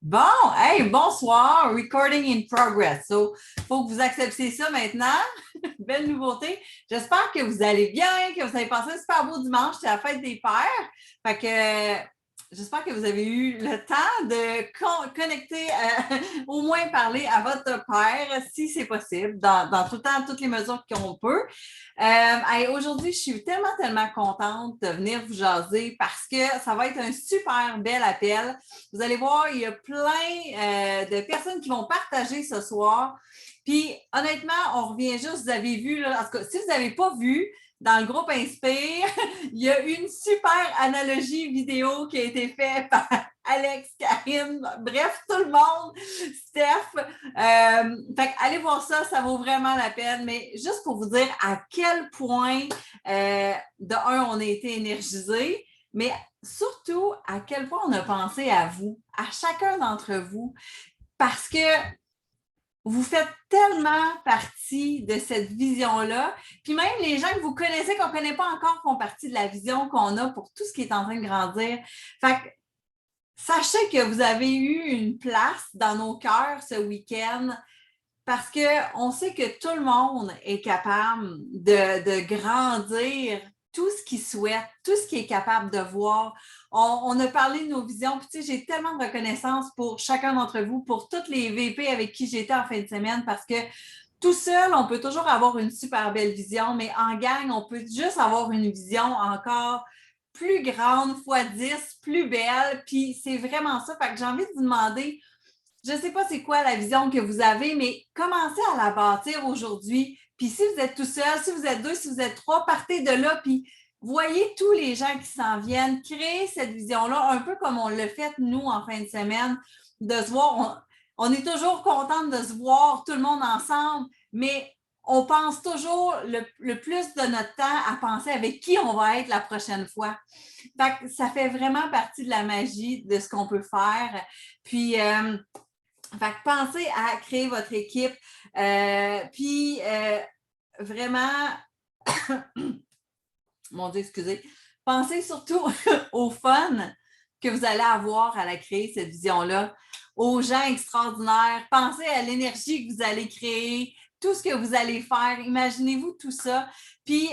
Bon, hey, bonsoir, recording in progress. So, faut que vous acceptiez ça maintenant. Belle nouveauté. J'espère que vous allez bien, que vous avez passé un super beau dimanche. C'est la fête des pères. Fait que j'espère que vous avez eu le temps de connecter, au moins parler à votre père, si c'est possible, dans tout le temps, toutes les mesures qu'on peut. Hey, aujourd'hui, je suis tellement contente de venir vous jaser parce que ça va être un super bel appel. Vous allez voir, il y a plein de personnes qui vont partager ce soir. Puis, honnêtement, on revient juste, vous avez vu, là, en tout cas, si vous n'avez pas vu, dans le groupe Inspire, il y a une super analogie vidéo qui a été faite par Alex, Karine, bref, tout le monde, Steph. Fait que allez voir ça, ça vaut vraiment la peine. Mais juste pour vous dire à quel point, de un, on a été énergisés, mais surtout à quel point on a pensé à vous, à chacun d'entre vous, parce que vous faites tellement partie de cette vision-là. Puis même les gens que vous connaissez, qu'on ne connaît pas encore, font partie de la vision qu'on a pour tout ce qui est en train de grandir. Fait que sachez que vous avez eu une place dans nos cœurs ce week-end parce qu'on sait que tout le monde est capable de grandir tout ce qu'il souhaite, tout ce qu'il est capable de voir. On a parlé de nos visions, puis tu sais, j'ai tellement de reconnaissance pour chacun d'entre vous, pour toutes les VP avec qui j'étais en fin de semaine, parce que tout seul, on peut toujours avoir une super belle vision, mais en gang, on peut juste avoir une vision encore plus grande, fois 10, plus belle, puis c'est vraiment ça. Fait que j'ai envie de vous demander, je ne sais pas c'est quoi la vision que vous avez, mais commencez à la bâtir aujourd'hui. Puis si vous êtes tout seul, si vous êtes deux, si vous êtes trois, partez de là, puis voyez tous les gens qui s'en viennent, créez cette vision-là, un peu comme on l'a fait, nous, en fin de semaine, de se voir. On est toujours contente de se voir tout le monde ensemble, mais on pense toujours le plus de notre temps à penser avec qui on va être la prochaine fois. Fait que ça fait vraiment partie de la magie de ce qu'on peut faire. Puis, fait que pensez à créer votre équipe. Puis, vraiment, mon Dieu, excusez, pensez surtout au fun que vous allez avoir à la créer, cette vision-là, aux gens extraordinaires. Pensez à l'énergie que vous allez créer, tout ce que vous allez faire. Imaginez-vous tout ça. Puis,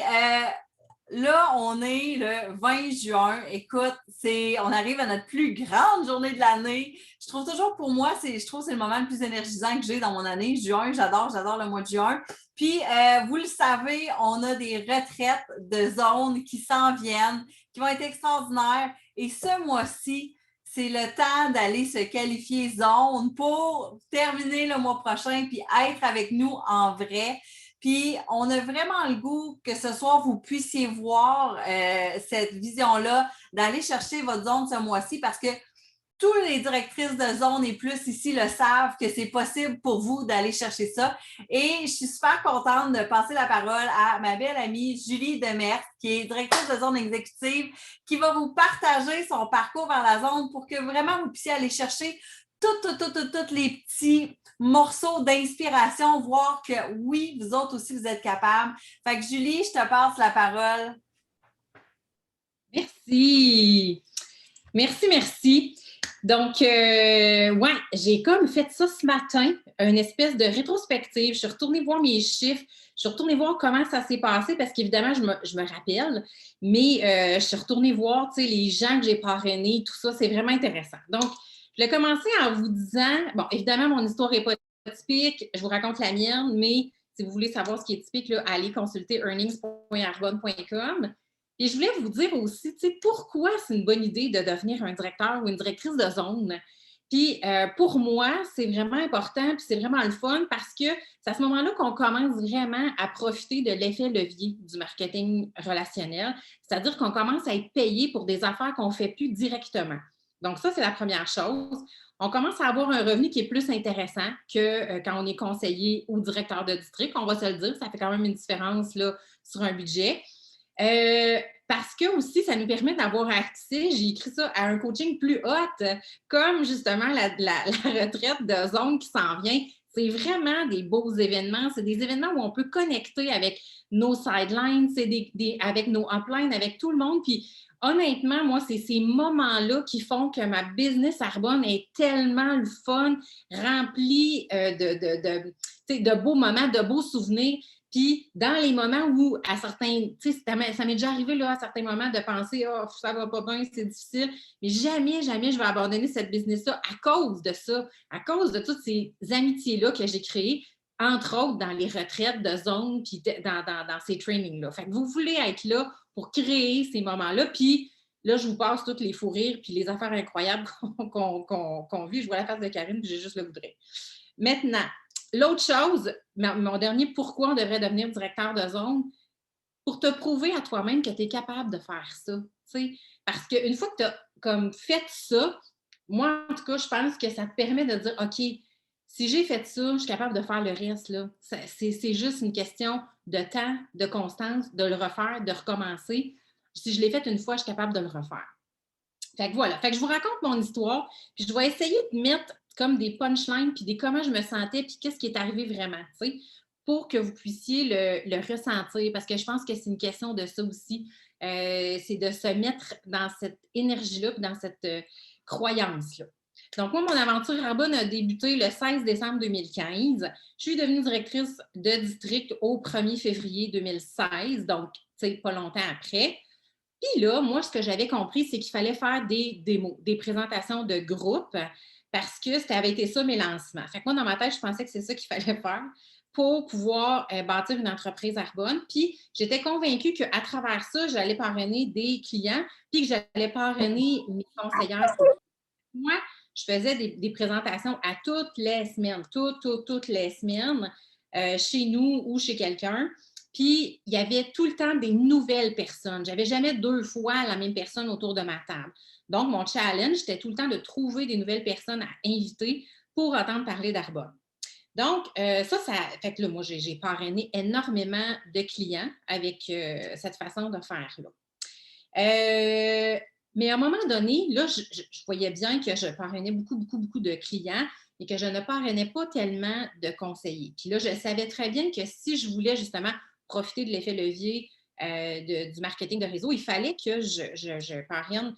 là, on est le 20 juin. Écoute, on arrive à notre plus grande journée de l'année. Je trouve toujours, pour moi, je trouve que c'est le moment le plus énergisant que j'ai dans mon année. Juin, j'adore le mois de juin. Puis, vous le savez, on a des retraites de zones qui s'en viennent, qui vont être extraordinaires. Et ce mois-ci, c'est le temps d'aller se qualifier zone pour terminer le mois prochain puis être avec nous en vrai. Puis, on a vraiment le goût que ce soir, vous puissiez voir cette vision-là, d'aller chercher votre zone ce mois-ci parce que toutes les directrices de zone et plus ici le savent que c'est possible pour vous d'aller chercher ça. Et je suis super contente de passer la parole à ma belle amie Julie Demers, qui est directrice de zone exécutive, qui va vous partager son parcours vers la zone pour que vraiment vous puissiez aller chercher tous les petits morceaux d'inspiration, voir que oui, vous autres aussi, vous êtes capables. Fait que Julie, je te passe la parole. Merci. Merci. Donc, ouais, j'ai comme fait ça ce matin, une espèce de rétrospective. Je suis retournée voir mes chiffres, je suis retournée voir comment ça s'est passé parce qu'évidemment, je me rappelle, mais je suis retournée voir, tu sais, les gens que j'ai parrainés, tout ça, c'est vraiment intéressant. Donc, je vais commencer en vous disant, bon, évidemment, mon histoire n'est pas typique, je vous raconte la mienne, mais si vous voulez savoir ce qui est typique, là, allez consulter earnings.arbonne.com. Et je voulais vous dire aussi, tu sais, pourquoi c'est une bonne idée de devenir un directeur ou une directrice de zone. Puis pour moi, c'est vraiment important, puis c'est vraiment le fun parce que c'est à ce moment-là qu'on commence vraiment à profiter de l'effet levier du marketing relationnel, c'est-à-dire qu'on commence à être payé pour des affaires qu'on ne fait plus directement. Donc ça, c'est la première chose. On commence à avoir un revenu qui est plus intéressant que quand on est conseiller ou directeur de district. On va se le dire, ça fait quand même une différence là, sur un budget. Parce que aussi, ça nous permet d'avoir accès, j'ai écrit ça, à un coaching plus haut, comme justement la retraite de zone qui s'en vient. C'est vraiment des beaux événements. C'est des événements où on peut connecter avec nos sidelines, avec nos uplines, avec tout le monde. Puis honnêtement, moi, c'est ces moments-là qui font que ma business Arbonne est tellement le fun, remplie de beaux moments, de beaux souvenirs. Puis, dans les moments où, à certains, tu sais, ça m'est déjà arrivé là, à certains moments de penser, oh, ça va pas bien, c'est difficile, mais jamais, jamais je vais abandonner cette business-là à cause de ça, à cause de toutes ces amitiés-là que j'ai créées, entre autres dans les retraites de zone, puis dans ces trainings-là. Fait que vous voulez être là pour créer ces moments-là, puis là, je vous passe tous les fous rires, puis les affaires incroyables qu'on vit. Je vois la face de Karine, puis j'ai juste le voudrais. Maintenant, l'autre chose, mon dernier pourquoi on devrait devenir directeur de zone, pour te prouver à toi-même que tu es capable de faire ça. T'sais. Parce qu'une fois que tu as comme fait ça, moi, en tout cas, je pense que ça te permet de dire, OK, si j'ai fait ça, je suis capable de faire le reste. Là. C'est juste une question de temps, de constance, de le refaire, de recommencer. Si je l'ai fait une fois, je suis capable de le refaire. Fait que voilà. Fait que je vous raconte mon histoire, puis je vais essayer de mettre comme des punchlines, puis des comment je me sentais, puis qu'est-ce qui est arrivé vraiment, tu sais, pour que vous puissiez le ressentir, parce que je pense que c'est une question de ça aussi. C'est de se mettre dans cette énergie-là, puis dans cette croyance-là. Donc, moi, mon aventure Arbonne a débuté le 16 décembre 2015. Je suis devenue directrice de district au 1er février 2016, donc, tu sais, pas longtemps après. Puis là, moi, ce que j'avais compris, c'est qu'il fallait faire des démos, des présentations de groupe, parce que ça avait été ça mes lancements. Fait que moi, dans ma tête, je pensais que c'est ça qu'il fallait faire pour pouvoir bâtir une entreprise Arbonne. Puis j'étais convaincue qu'à travers ça, j'allais parrainer des clients, puis que j'allais parrainer mes conseillères. Moi, je faisais des présentations à toutes les semaines, toutes les semaines, chez nous ou chez quelqu'un. Puis, il y avait tout le temps des nouvelles personnes. Je n'avais jamais 2 fois la même personne autour de ma table. Donc, mon challenge, c'était tout le temps de trouver des nouvelles personnes à inviter pour entendre parler d'Arbonne. Donc, ça fait que là, moi, j'ai parrainé énormément de clients avec cette façon de faire-là. Mais à un moment donné, là, je voyais bien que je parrainais beaucoup de clients et que je ne parrainais pas tellement de conseillers. Puis là, je savais très bien que si je voulais justement profiter de l'effet levier du marketing de réseau, il fallait que je parraine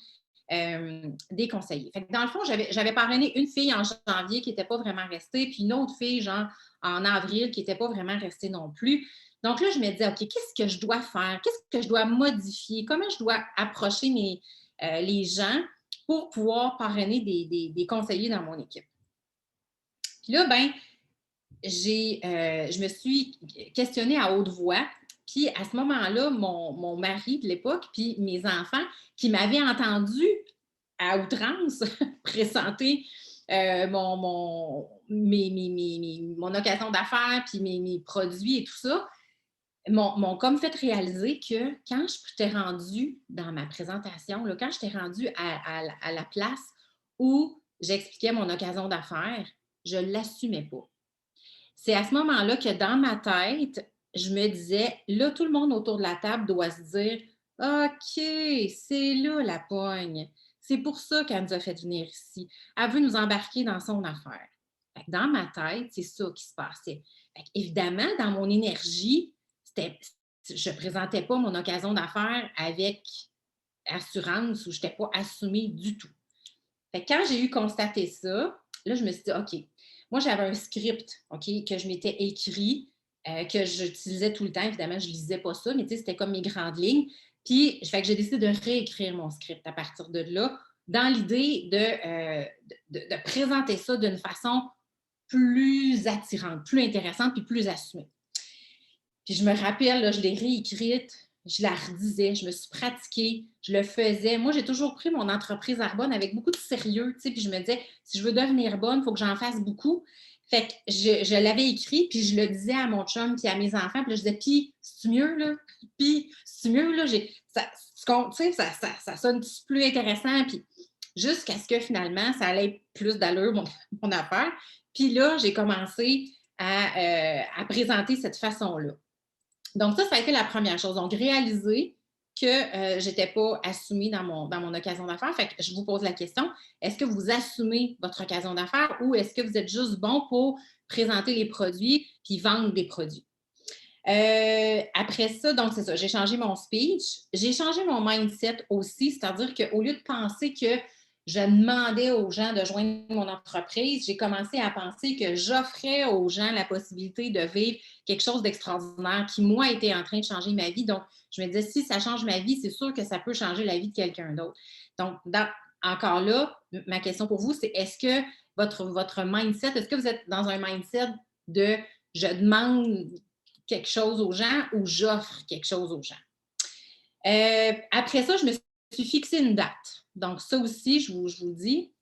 des conseillers. Fait que dans le fond, j'avais parrainé une fille en janvier qui n'était pas vraiment restée, puis une autre fille, genre, en avril, qui n'était pas vraiment restée non plus. Donc là, je me disais, OK, qu'est-ce que je dois faire? Qu'est-ce que je dois modifier? Comment je dois approcher les gens pour pouvoir parrainer des conseillers dans mon équipe? Puis là, ben, je me suis questionnée à haute voix. Puis à ce moment-là, mon mari de l'époque, puis mes enfants qui m'avaient entendu à outrance présenter mon occasion d'affaires, puis mes produits et tout ça, m'ont comme fait réaliser que quand je t'ai rendue dans ma présentation, là, quand je t'ai rendue à la place où j'expliquais mon occasion d'affaires, je ne l'assumais pas. C'est à ce moment-là que dans ma tête, je me disais, là, tout le monde autour de la table doit se dire, OK, c'est là la pogne. C'est pour ça qu'elle nous a fait venir ici. Elle veut nous embarquer dans son affaire. Fait que dans ma tête, c'est ça qui se passait. Fait que évidemment, dans mon énergie, je ne présentais pas mon occasion d'affaires avec assurance ou je n'étais pas assumée du tout. Fait que quand j'ai eu constaté ça, là, je me suis dit, OK, moi, j'avais un script, OK, que je m'étais écrit, que j'utilisais tout le temps. Évidemment, je ne lisais pas ça, mais tu sais, c'était comme mes grandes lignes. Puis, fait que j'ai décidé de réécrire mon script à partir de là, dans l'idée de présenter ça d'une façon plus attirante, plus intéressante, puis plus assumée. Puis je me rappelle, là, je l'ai réécrite, je la redisais, je me suis pratiquée, je le faisais. Moi, j'ai toujours pris mon entreprise Arbonne avec beaucoup de sérieux, tu sais, puis je me disais, si je veux devenir bonne, il faut que j'en fasse beaucoup. Fait que je l'avais écrit, puis je le disais à mon chum, puis à mes enfants, puis là, je disais, puis, c'est mieux, là? Puis, c'est mieux, là? Ça sonne plus intéressant, puis jusqu'à ce que finalement, ça allait plus d'allure, mon affaire. Puis là, j'ai commencé à présenter cette façon-là. Donc, ça a été la première chose. Donc, réaliser que je n'étais pas assumée dans mon occasion d'affaires. Fait que je vous pose la question, est-ce que vous assumez votre occasion d'affaires ou est-ce que vous êtes juste bon pour présenter les produits puis vendre des produits? Après ça, donc c'est ça, j'ai changé mon speech. J'ai changé mon mindset aussi, c'est-à-dire qu'au lieu de penser que je demandais aux gens de joindre mon entreprise, j'ai commencé à penser que j'offrais aux gens la possibilité de vivre quelque chose d'extraordinaire qui, moi, était en train de changer ma vie. Donc, je me disais, si ça change ma vie, c'est sûr que ça peut changer la vie de quelqu'un d'autre. Donc, encore là, ma question pour vous, c'est est-ce que votre mindset, est-ce que vous êtes dans un mindset de je demande quelque chose aux gens ou j'offre quelque chose aux gens? Après ça, je me suis fixé une date. Donc, ça aussi, je vous le dis,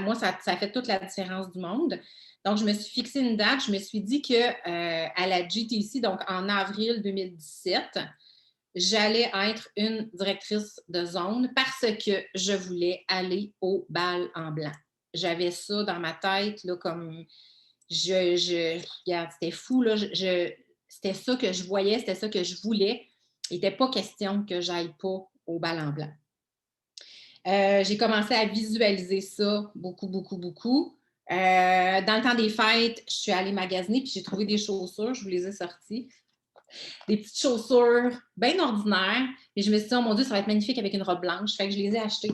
moi, ça fait toute la différence du monde. Donc, je me suis fixé une date. Je me suis dit qu'à la GTC, donc en avril 2017, j'allais être une directrice de zone parce que je voulais aller au bal en blanc. J'avais ça dans ma tête, là, comme regarde, c'était fou, là, c'était ça que je voyais, c'était ça que je voulais. Il n'était pas question que j'aille pas au bal en blanc. J'ai commencé à visualiser ça beaucoup, beaucoup, beaucoup. Dans le temps des fêtes, je suis allée magasiner puis j'ai trouvé des chaussures, je vous les ai sorties. Des petites chaussures bien ordinaires. Et je me suis dit, oh mon Dieu, ça va être magnifique avec une robe blanche. Fait que je les ai achetées.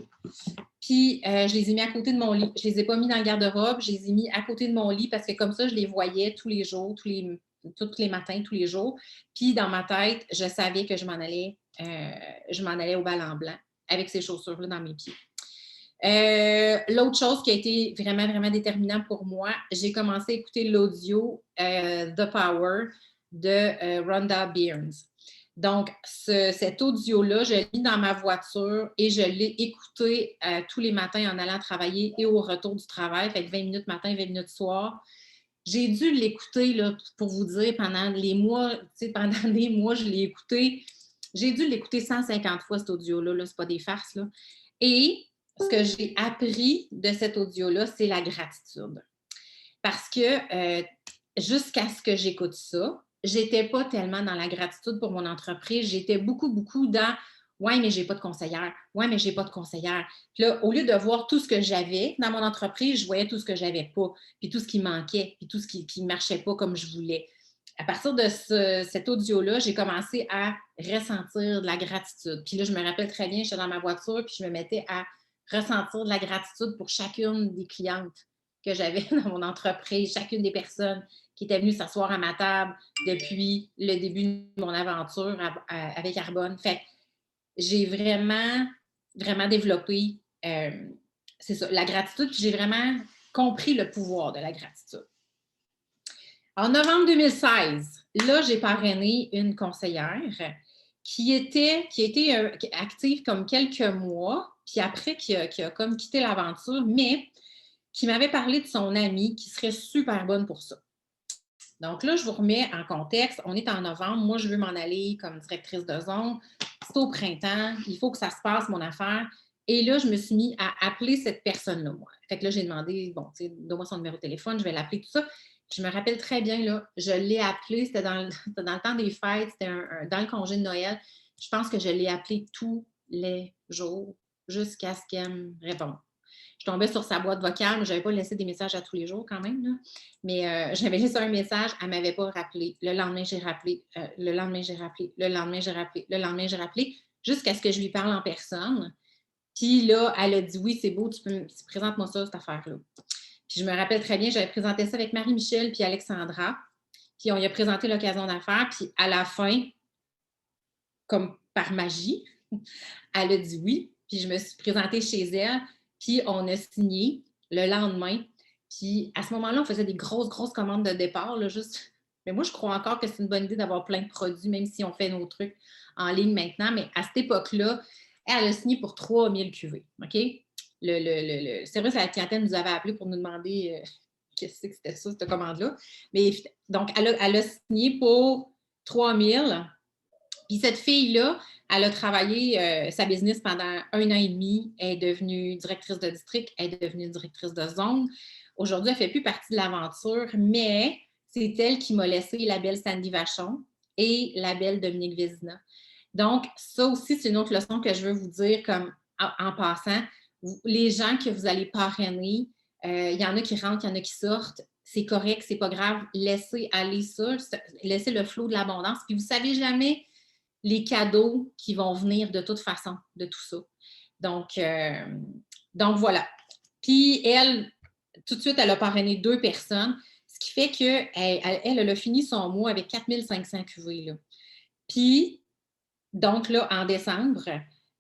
Puis, je les ai mis à côté de mon lit. Je les ai pas mis dans le garde-robe. Je les ai mis à côté de mon lit parce que comme ça, je les voyais tous les jours, tous les matins, tous les jours. Puis, dans ma tête, je savais que je m'en allais au bal en blanc avec ces chaussures-là dans mes pieds. L'autre chose qui a été vraiment, vraiment déterminant pour moi, j'ai commencé à écouter l'audio The Power de Rhonda Byrne. Donc, cet audio-là, je l'ai mis dans ma voiture et je l'ai écouté tous les matins en allant travailler et au retour du travail, fait que 20 minutes matin, 20 minutes soir. J'ai dû l'écouter, là, pour vous dire, pendant des mois, je l'ai écouté. J'ai dû l'écouter 150 fois, cet audio-là, là, c'est pas des farces, là. Et ce que j'ai appris de cet audio-là, c'est la gratitude. Parce que jusqu'à ce que j'écoute ça, j'étais pas tellement dans la gratitude pour mon entreprise. J'étais beaucoup, beaucoup dans « ouais, mais j'ai pas de conseillère. Ouais, mais j'ai pas de conseillère. » Puis là, au lieu de voir tout ce que j'avais dans mon entreprise, je voyais tout ce que j'avais pas, puis tout ce qui manquait, puis tout ce qui marchait pas comme je voulais. À partir de cet audio-là, j'ai commencé à ressentir de la gratitude. Puis là, je me rappelle très bien, j'étais dans ma voiture, puis je me mettais à ressentir de la gratitude pour chacune des clientes que j'avais dans mon entreprise, chacune des personnes qui étaient venues s'asseoir à ma table depuis le début de mon aventure avec Arbonne. Fait que j'ai vraiment, vraiment développé c'est ça, la gratitude, puis j'ai vraiment compris le pouvoir de la gratitude. En novembre 2016, là, j'ai parrainé une conseillère qui était active comme quelques mois, puis après qui a comme quitté l'aventure, mais qui m'avait parlé de son amie qui serait super bonne pour ça. Donc là, je vous remets en contexte. On est en novembre. Moi, je veux m'en aller comme directrice de zone. C'est au printemps. Il faut que ça se passe, mon affaire. Et là, je me suis mis à appeler cette personne-là, moi. Fait que là, j'ai demandé, bon, tu sais, donne-moi son numéro de téléphone, je vais l'appeler, tout ça. Je me rappelle très bien, là, je l'ai appelé, c'était dans le temps des fêtes, c'était dans le congé de Noël. Je pense que je l'ai appelé tous les jours jusqu'à ce qu'elle me réponde. Je tombais sur sa boîte vocale, mais je n'avais pas laissé des messages à tous les jours quand même. Là. Mais j'avais laissé un message, elle ne m'avait pas rappelé. Le lendemain, j'ai rappelé. Le lendemain, j'ai rappelé. Le lendemain, j'ai rappelé. Le lendemain, j'ai rappelé. Jusqu'à ce que je lui parle en personne. Puis là, elle a dit oui, c'est beau, présente-moi ça, cette affaire-là. Puis je me rappelle très bien, j'avais présenté ça avec Marie-Michel puis Alexandra. Puis on y a présenté l'occasion d'affaires. Puis à la fin, comme par magie, elle a dit oui. Puis je me suis présentée chez elle. Puis on a signé le lendemain. Puis à ce moment-là, on faisait des grosses, grosses commandes de départ. Là, juste. Mais moi, je crois encore que c'est une bonne idée d'avoir plein de produits, même si on fait nos trucs en ligne maintenant. Mais à cette époque-là, elle a signé pour 3000 cuvées. OK? Le service à la clientèle nous avait appelé pour nous demander qu'est-ce que c'était ça, cette commande-là. Mais donc, elle a signé pour 3000. Puis cette fille-là, elle a travaillé sa business pendant 1 an et demi. Elle est devenue directrice de district, elle est devenue directrice de zone. Aujourd'hui, elle ne fait plus partie de l'aventure, mais c'est elle qui m'a laissé la belle Sandy Vachon et la belle Dominique Vézina. Donc, ça aussi, c'est une autre leçon que je veux vous dire comme en passant. Les gens que vous allez parrainer, il y en a qui rentrent, il y en a qui sortent. c'est correct, c'est pas grave, laissez aller ça, laissez le flot de l'abondance. Puis vous savez jamais les cadeaux qui vont venir de toute façon, de tout ça. Donc voilà. Puis elle, tout de suite, elle a parrainé 2 personnes, ce qui fait qu'elle a fini son mois avec 4500 cuvées. Là. Puis, donc là, en décembre,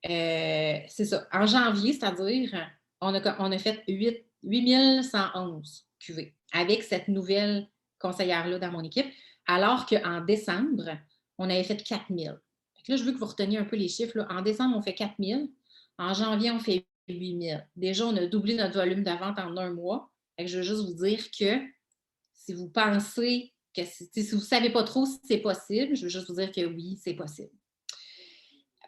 c'est ça, en janvier, c'est-à-dire, on a fait 8111 cuvées avec cette nouvelle conseillère-là dans mon équipe, alors qu'en décembre, on avait fait 4000. Là, je veux que vous reteniez un peu les chiffres. Là. En décembre, on fait 4000. En janvier, on fait 8000. Déjà, on a doublé notre volume de vente en un mois. Fait que je veux juste vous dire que si vous pensez que si vous ne savez pas trop si c'est possible, je veux juste vous dire que oui, c'est possible.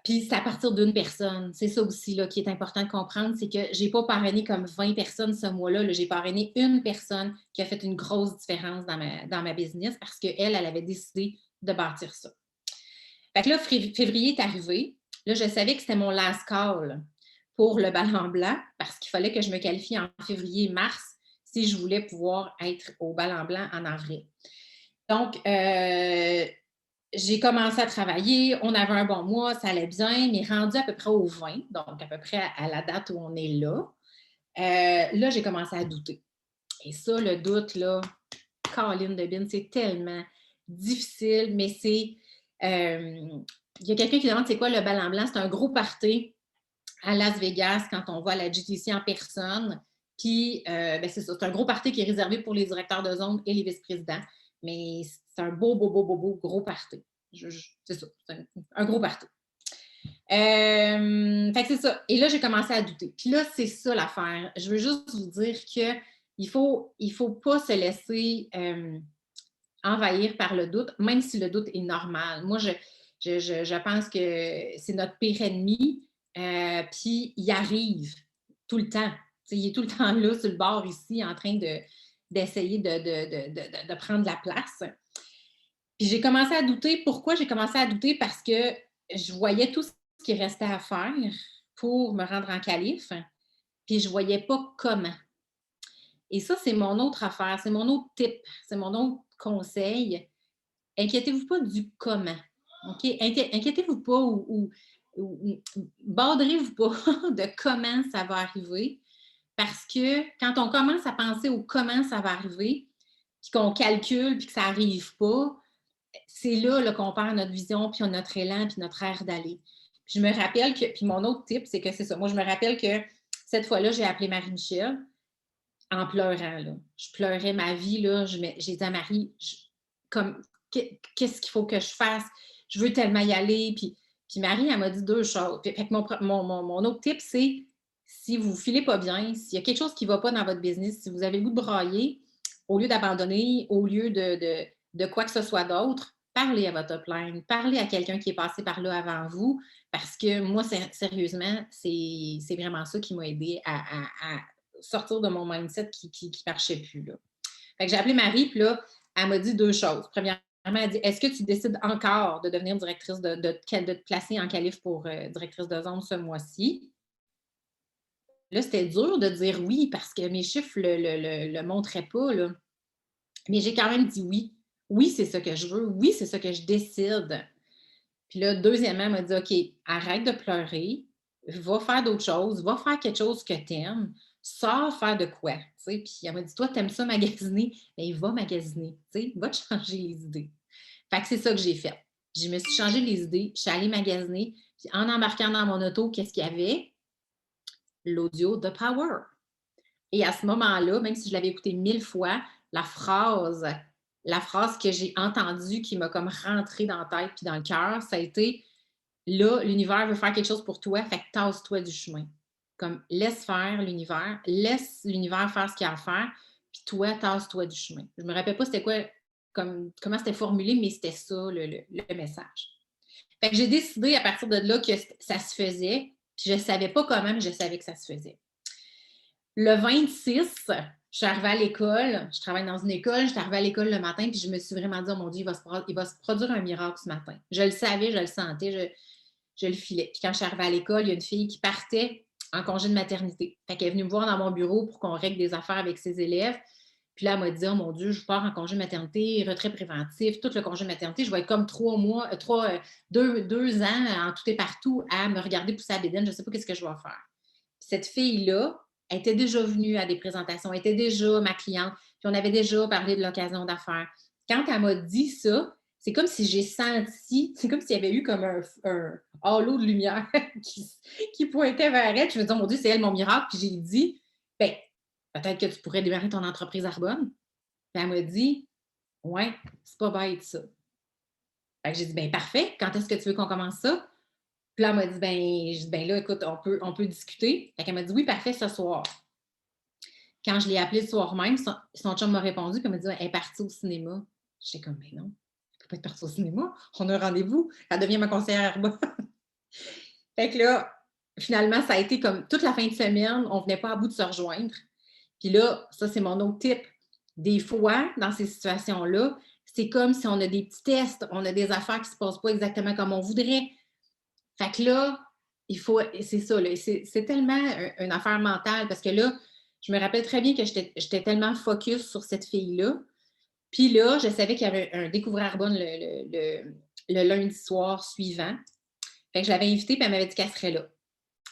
Puis c'est à partir d'une personne. C'est ça aussi là, qui est important de comprendre, c'est que je n'ai pas parrainé comme 20 personnes ce mois-là. Là. J'ai parrainé une personne qui a fait une grosse différence dans ma business parce qu'elle avait décidé de bâtir ça. Fait que là, février est arrivé. Là, je savais que c'était mon last call pour le ballon blanc parce qu'il fallait que je me qualifie en février-mars si je voulais pouvoir être au ballon blanc en avril. Donc, j'ai commencé à travailler, on avait un bon mois, ça allait bien, mais rendu à peu près au 20, donc à peu près à la date où on est là, là, j'ai commencé à douter. Et ça, le doute, là, Caroline Debine, c'est tellement difficile, mais c'est... il y a quelqu'un qui demande c'est quoi le ballon blanc? C'est un gros party à Las Vegas quand on va à la GTC en personne. Puis, c'est ça, c'est un gros party qui est réservé pour les directeurs de zone et les vice-présidents. Mais c'est un beau, gros party. C'est ça, c'est un gros party. Fait que c'est ça. Et là, j'ai commencé à douter. Puis là, c'est ça l'affaire. Je veux juste vous dire qu'il ne faut pas se laisser envahir par le doute, même si le doute est normal. Moi, je pense que c'est notre pire ennemi. Puis il arrive tout le temps. T'sais, il est tout le temps là, sur le bord ici, en train d'essayer de prendre la place. Puis j'ai commencé à douter. Pourquoi j'ai commencé à douter? Parce que je voyais tout ce qui restait à faire pour me rendre en qualif, puis je ne voyais pas comment. Et ça, c'est mon autre affaire, c'est mon autre tip, c'est mon autre conseil. Inquiétez-vous pas du comment. OK? Inquiétez-vous pas ou badrez-vous pas de comment ça va arriver. Parce que quand on commence à penser au comment ça va arriver, puis qu'on calcule, puis que ça n'arrive pas, c'est là qu'on perd notre vision, puis notre élan, puis notre air d'aller. Puis je me rappelle que, puis mon autre tip, c'est que c'est ça. Moi, je me rappelle que cette fois-là, j'ai appelé Marie-Michel en pleurant. Là. Je pleurais ma vie. Là. J'ai dit à Marie, qu'est-ce qu'il faut que je fasse? Je veux tellement y aller. Puis Marie, elle m'a dit 2 choses. Fait que mon autre tip, c'est si vous ne filez pas bien, s'il y a quelque chose qui ne va pas dans votre business, si vous avez le goût de brailler, au lieu d'abandonner, au lieu de quoi que ce soit d'autre, parlez à votre upline, parlez à quelqu'un qui est passé par là avant vous, parce que moi, sérieusement, c'est vraiment ça qui m'a aidé à sortir de mon mindset qui ne marchait plus. Là. Fait que j'ai appelé Marie, puis là, elle m'a dit 2 choses. Premièrement, elle a dit, est-ce que tu décides encore de devenir directrice, de te placer en qualif pour directrice de zone ce mois-ci? Là, c'était dur de dire oui parce que mes chiffres ne le montraient pas. Là. Mais j'ai quand même dit oui. Oui, c'est ça que je veux. Oui, c'est ça que je décide. Puis là, deuxièmement, elle m'a dit, OK, arrête de pleurer, va faire d'autres choses, va faire quelque chose que tu aimes, sors faire de quoi. T'sais? Puis elle m'a dit, toi, tu aimes ça magasiner? Bien, va magasiner, va te changer les idées. Fait que c'est ça que j'ai fait. Je me suis changé les idées, je suis allée magasiner, puis en embarquant dans mon auto, qu'est-ce qu'il y avait? L'audio de Power. Et à ce moment-là, même si je l'avais écouté 1000 fois, la phrase que j'ai entendue qui m'a comme rentré dans la tête puis dans le cœur, ça a été là, l'univers veut faire quelque chose pour toi, fait que tasse-toi du chemin. Comme laisse faire l'univers, laisse l'univers faire ce qu'il a à faire, puis toi, tasse-toi du chemin. Je ne me rappelle pas c'était quoi, comment c'était formulé, mais c'était ça le message. Fait que j'ai décidé à partir de là que ça se faisait, puis je ne savais pas comment, mais je savais que ça se faisait. Le 26, je suis arrivée à l'école, je travaille dans une école, je suis arrivée à l'école le matin, puis je me suis vraiment dit, oh mon Dieu, il va se produire un miracle ce matin. Je le savais, je le sentais, je le filais. Puis quand je suis arrivée à l'école, il y a une fille qui partait en congé de maternité. Fait qu'elle est venue me voir dans mon bureau pour qu'on règle des affaires avec ses élèves. Puis là, elle m'a dit, oh mon Dieu, je pars en congé maternité, retrait préventif, tout le congé maternité, je vais être comme 2 ans en tout et partout à me regarder pousser à la bédaine, je ne sais pas qu'est-ce que je vais faire. Puis cette fille-là, elle était déjà venue à des présentations, elle était déjà ma cliente, puis on avait déjà parlé de l'occasion d'affaires. Quand elle m'a dit ça, c'est comme si j'ai senti, c'est comme s'il y avait eu comme un halo de lumière qui pointait vers elle. Je me disais, oh mon Dieu, c'est elle mon miracle. Puis j'ai dit, ben, peut-être que tu pourrais démarrer ton entreprise Arbonne. Puis elle m'a dit, ouais, c'est pas bête ça. Fait que j'ai dit, ben parfait, quand est-ce que tu veux qu'on commence ça? Puis là, elle m'a dit, ben là, écoute, on peut discuter. Fait qu'elle m'a dit, oui, parfait, ce soir. Quand je l'ai appelée le soir même, son chum m'a répondu, puis elle m'a dit, elle est partie au cinéma. J'étais comme, ben non, elle ne peut pas être partie au cinéma. On a un rendez-vous. Elle devient ma conseillère Arbonne. Fait que là, finalement, ça a été comme toute la fin de semaine, on ne venait pas à bout de se rejoindre. Puis là, ça, c'est mon autre tip. Des fois, dans ces situations-là, c'est comme si on a des petits tests, on a des affaires qui ne se passent pas exactement comme on voudrait. Fait que là, c'est ça, là, c'est tellement une affaire mentale parce que là, je me rappelle très bien que j'étais tellement focus sur cette fille-là. Puis là, je savais qu'il y avait un découvrir Arbonne le lundi soir suivant. Fait que je l'avais invitée, puis elle m'avait dit qu'elle serait là.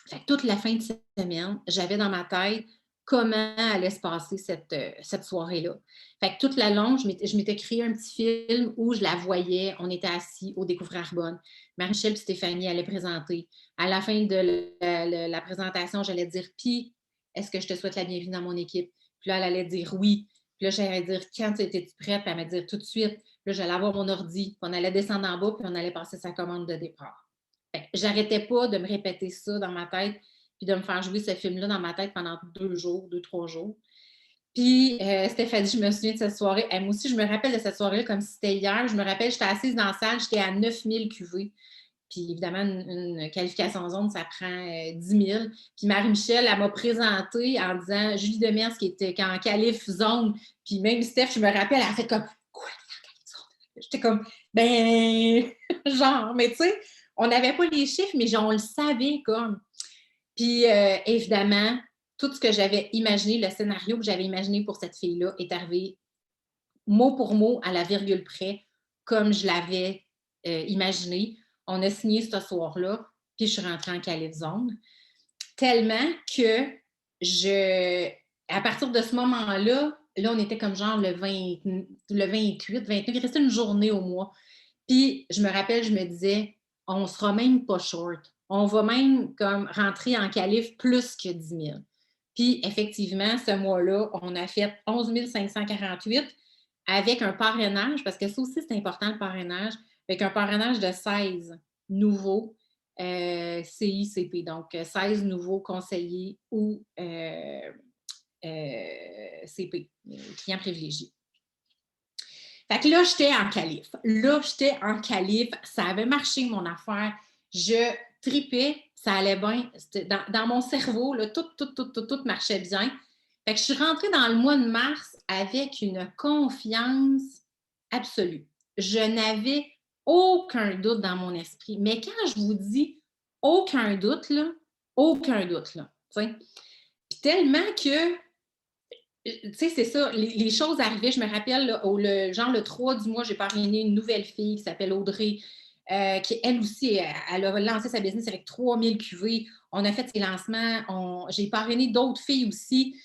Fait que toute la fin de semaine, j'avais dans ma tête comment allait se passer cette soirée-là. Fait que toute la longue, je m'étais créé un petit film où je la voyais, on était assis au Découvrir Arbonne. Marie-Michel et Stéphanie allaient présenter. À la fin de la présentation, j'allais dire « Puis, est-ce que je te souhaite la bienvenue dans mon équipe? » Puis là, elle allait dire « Oui. » Puis là, j'allais dire « Quand étais-tu prête? » Puis elle allait dire « Tout de suite. » Puis là, j'allais avoir mon ordi. Puis on allait descendre en bas, puis on allait passer sa commande de départ. J'arrêtais pas de me répéter ça dans ma tête, puis de me faire jouer ce film-là dans ma tête pendant 3 jours. Puis Stéphanie, je me souviens de cette soirée. Moi aussi, je me rappelle de cette soirée-là comme si c'était hier. Je me rappelle, j'étais assise dans la salle, j'étais à 9000 QV. Puis évidemment, une qualification zone, ça prend 10 000. Puis Marie-Michel, elle m'a présenté en disant Julie Demers qui était en qualif zone. Puis même Steph, je me rappelle, elle a fait comme quoi, en qualif zone? J'étais comme genre, mais tu sais, on n'avait pas les chiffres, mais on le savait comme. Puis évidemment, tout ce que j'avais imaginé, le scénario que j'avais imaginé pour cette fille-là est arrivé mot pour mot à la virgule près, comme je l'avais imaginé. On a signé ce soir-là, puis je suis rentrée en qualif zone. Tellement que à partir de ce moment-là, là, on était comme genre le 28, 29, il restait une journée au mois. Puis je me rappelle, je me disais, on ne sera même pas short. On va même comme rentrer en qualif plus que 10 000. Puis effectivement, ce mois-là, on a fait 11 548 avec un parrainage, parce que ça aussi, c'est important, le parrainage, avec un parrainage de 16 nouveaux CICP, donc 16 nouveaux conseillers ou CP, clients privilégiés. Fait que là, j'étais en qualif. Ça avait marché, mon affaire. Je tripais, ça allait bien. Dans mon cerveau, là, tout marchait bien. Fait que je suis rentrée dans le mois de mars avec une confiance absolue. Je n'avais aucun doute dans mon esprit. Mais quand je vous dis aucun doute, là. Puis tellement que tu sais, c'est ça, les choses arrivaient. Je me rappelle, là, le 3 du mois, j'ai parrainé une nouvelle fille qui s'appelle Audrey, qui, elle aussi, elle a lancé sa business avec 3000 QV. On a fait ses lancements. J'ai parrainé d'autres filles aussi.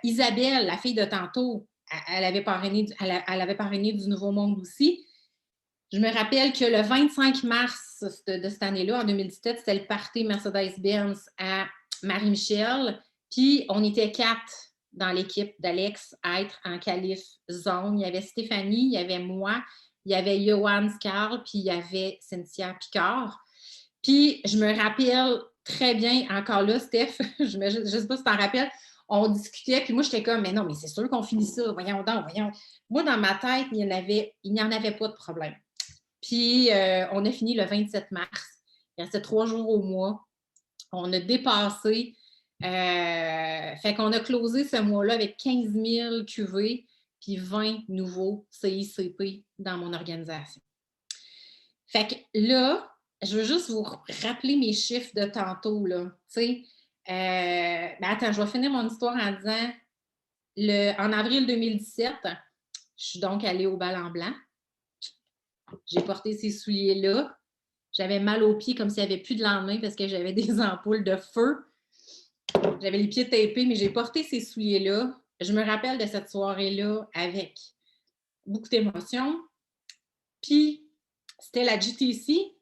Isabelle, la fille de tantôt, elle avait parrainé du Nouveau Monde aussi. Je me rappelle que le 25 mars de cette année-là, en 2017, c'était le party Mercedes-Benz à Marie-Michel. Puis, on était 4 dans l'équipe d'Alex à être en qualif zone. Il y avait Stéphanie, il y avait moi, il y avait Johan Scarl, puis il y avait Cynthia Picard. Puis, je me rappelle très bien, encore là, Steph, je ne sais pas si tu t'en rappelles, on discutait, puis moi, j'étais comme, mais non, mais c'est sûr qu'on finit ça, voyons donc. Moi, dans ma tête, il n'y en avait pas de problème. Puis, on a fini le 27 mars. Il restait 3 jours au mois. On a dépassé. Fait qu'on a closé ce mois-là avec 15 000 QV puis 20 nouveaux CICP dans mon organisation. Fait que là, je veux juste vous rappeler mes chiffres de tantôt, là. Tu sais, attends, je vais finir mon histoire en disant En avril 2017, je suis donc allée au bal en blanc. J'ai porté ces souliers-là. J'avais mal aux pieds comme s'il n'y avait plus de lendemain parce que j'avais des ampoules de feu. J'avais les pieds tapés, mais j'ai porté ces souliers-là. Je me rappelle de cette soirée-là avec beaucoup d'émotions. Puis, c'était la GTC.